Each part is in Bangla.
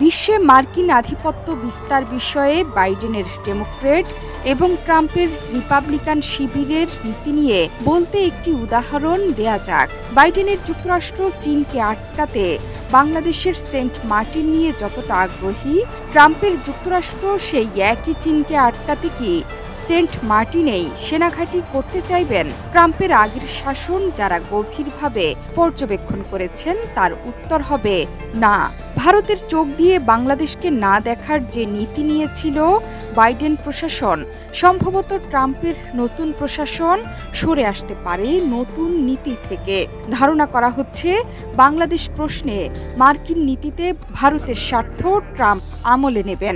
বিশ্বে মার্কিন আধিপত্য বিস্তার বিষয়ে বাইডেনের ডেমোক্রেট এবং ট্রাম্পের রিপাবলিকান শিবিরের নীতি নিয়ে বলতে একটি উদাহরণ দেয়া যাক। বাইডেনের যুক্তরাষ্ট্র চীনকে আটকাতে বাংলাদেশের সেন্ট মার্টিন নিয়ে যতটা আগ্রহী, ট্রাম্পের যুক্তরাষ্ট্র সেই একই চীনকে আটকাতে কি সেন্ট মার্টিনেই সেনাঘাঁটি করতে চাইবেন? ট্রাম্পের আগের শাসন যারা গভীরভাবে পর্যবেক্ষণ করেছেন তার উত্তর হবে না। ভারতের চোখ দিয়ে বাংলাদেশকে না দেখার যে নীতি নিয়েছিল বাইডেন প্রশাসন, সম্ভবত ট্রাম্পের নতুন প্রশাসন সরে আসতে পারে নতুন নীতি থেকে। ধারণা করা হচ্ছে বাংলাদেশ প্রশ্নে মার্কিন নীতিতে ভারতের স্বার্থ ট্রাম্প আমলে নেবেন।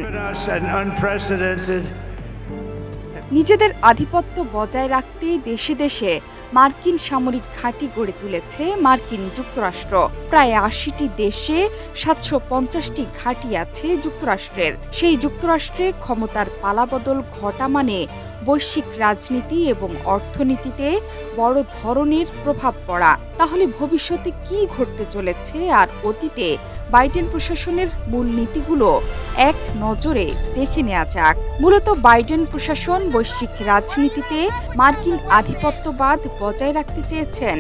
নিজেদের আধিপত্য বজায় রাখতে দেশে দেশে মার্কিন সামরিক ঘাঁটি গড়ে তুলেছে মার্কিন যুক্তরাষ্ট্র। প্রায় ৮০টি দেশে ৭৫০টি ঘাঁটি আছে যুক্তরাষ্ট্রের। সেই যুক্তরাষ্ট্রে ক্ষমতার পালাবদল ঘটা মানে বৈশ্বিক রাজনীতি এবং অর্থনীতিতে বড় ধরনের প্রভাব পড়া। তাহলে ভবিষ্যতে কি ঘটতে চলেছে আর অতীতে বাইডেন প্রশাসনের মূল নীতিগুলো এক নজরে দেখে নেওয়া যাক। মূলত বাইডেন প্রশাসন বৈশ্বিক রাজনীতিতে মার্কিন আধিপত্যবাদ বজায় রাখতে চেয়েছেন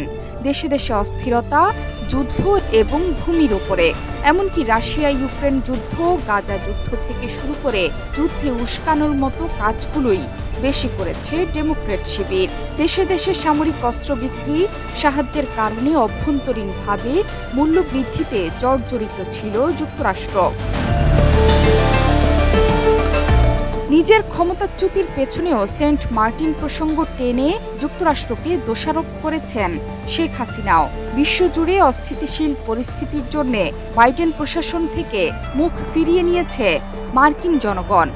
দেশে দেশে অস্থিরতা, যুদ্ধ এবং ভূমির ওপরে। এমনকি রাশিয়া ইউক্রেন যুদ্ধ, গাজা যুদ্ধ থেকে শুরু করে যুদ্ধে উস্কানোর মতো কাজগুলোই বেশি করেছে ডেমোক্রেট শিবির। দেশে দেশে সামরিক অস্ত্র বিক্রি, সাহায্যের কারণে অভ্যন্তরীণভাবে মূল্য বৃদ্ধিতে জর্জরিত ছিল যুক্তরাষ্ট্র। নিজের ক্ষমতাচ্যুতির পেছনেও সেন্ট মার্টিন প্রসঙ্গ টেনে যুক্তরাষ্ট্রকে দোষারোপ করেছেন শেখ হাসিনাও। বিশ্বজুড়ে অস্থিতিশীল পরিস্থিতির জন্য বাইডেন প্রশাসন থেকে মুখ ফিরিয়ে নিয়েছে মার্কিন জনগণ।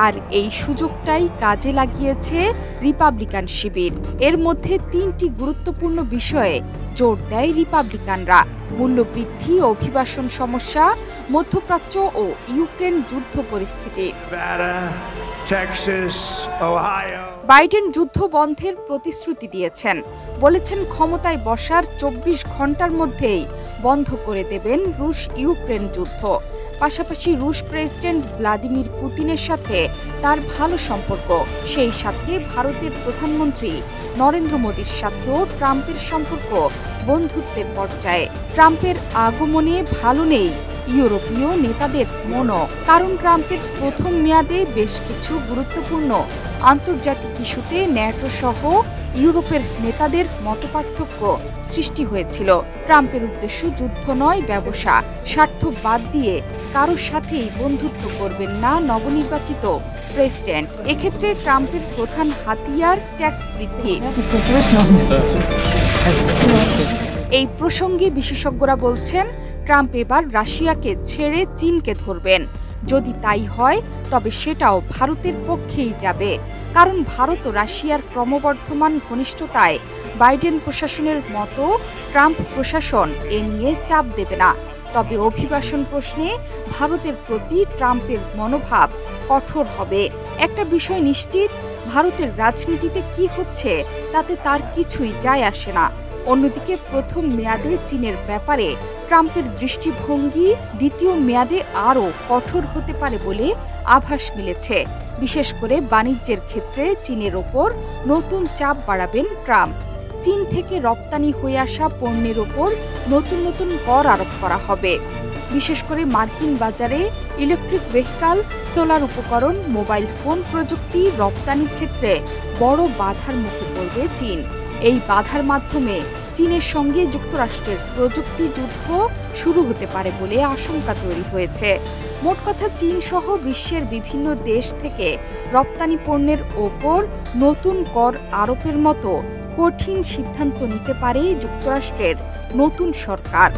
আর এই সুযোগটাই কাজে লাগিয়েছে রিপাবলিকান শিবির। এর মধ্যে ৩টি গুরুত্বপূর্ণ বিষয়ে জোর দেয় রিপাবলিকানরা: মূল্যবৃদ্ধি, অভিবাসন সমস্যা, মধ্যপ্রাচ্য ও ইউক্রেন যুদ্ধ পরিস্থিতি। বাইডেন যুদ্ধ বন্ধের প্রতিশ্রুতি দিয়েছেন, বলেছেন ক্ষমতায় বসার ২৪ ঘন্টার মধ্যেই বন্ধ করে দেবেন রুশ ইউক্রেন যুদ্ধ। পাশাপাশি রুশ প্রেসিডেন্ট ভ্লাদিমির পুতিনের সাথে তার ভালো সম্পর্ক, সেই সাথে ভারতের প্রধানমন্ত্রী নরেন্দ্র মোদীর সাথেও ট্রাম্পের সম্পর্ক বন্ধুত্বের পর্যায়ে। ট্রাম্পের আগমনে ভালো নেই ইউরোপীয় নেতাদের মনও, কারণ ট্রাম্পের প্রথম মেয়াদে বেশ কিছু গুরুত্বপূর্ণ আন্তর্জাতিক ইস্যুতে ন্যাটো সহ ইউরোপের নেতাদের মতপার্থক্য সৃষ্টি হয়েছিল। ট্রাম্পের উদ্দেশ্য যুদ্ধ নয়, ব্যবসা। স্বার্থ বাদ দিয়ে কারোর সাথেই বন্ধুত্ব করবেন না নবনির্বাচিত প্রেসিডেন্ট। এক্ষেত্রে ট্রাম্পের প্রধান হাতিয়ার ট্যাক্স বৃদ্ধি। এই প্রসঙ্গে বিশেষজ্ঞরা বলছেন, ট্রাম্প এবার রাশিয়াকে ছেড়ে চীনকে ধরবেন। যদি তাই হয় তবে সেটাও ভারতের পক্ষেই যাবে, কারণ ভারত ও রাশিয়ার ক্রমবর্ধমান ঘনিষ্ঠতায় বাইডেন প্রশাসনের মতো ট্রাম্প প্রশাসন এ নিয়ে চাপ দেবে না। তবে অভিবাসন প্রশ্নে ভারতের প্রতি ট্রাম্পের মনোভাব কঠোর হবে। একটা বিষয় নিশ্চিত, ভারতের রাজনীতিতে কি হচ্ছে তাতে তার কিছুই যায় আসে না। অন্যদিকে প্রথম মেয়াদে চীনের ব্যাপারে ট্রাম্পের দৃষ্টিভঙ্গি দ্বিতীয় মেয়াদে আরও কঠোর হতে পারে বলে আভাস মিলেছে। বিশেষ করে বাণিজ্যের ক্ষেত্রে চীনের ওপর নতুন চাপ বাড়াবেন ট্রাম্প। চীন থেকে রপ্তানি হয়ে আসা পণ্যের ওপর নতুন নতুন কর আরোপ করা হবে। বিশেষ করে মার্কিন বাজারে ইলেকট্রিক ভেহিকল, সোলার উপকরণ, মোবাইল ফোন প্রযুক্তি রপ্তানির ক্ষেত্রে বড় বাধার মুখে পড়বে চীন। এই বাধার মাধ্যমে চীনের সঙ্গে যুক্তরাষ্ট্রের প্রযুক্তি যুদ্ধ শুরু হতে পারে বলে আশঙ্কা তৈরি হয়েছে। মোট কথা, চীন সহ বিশ্বের বিভিন্ন দেশ থেকে রপ্তানি পণ্যের ওপর নতুন কর আরোপের মতো কঠিন সিদ্ধান্ত নিতে পারে যুক্তরাষ্ট্রের নতুন সরকার।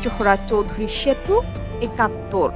জোহরা চৌধুরী সেতু, ৭১।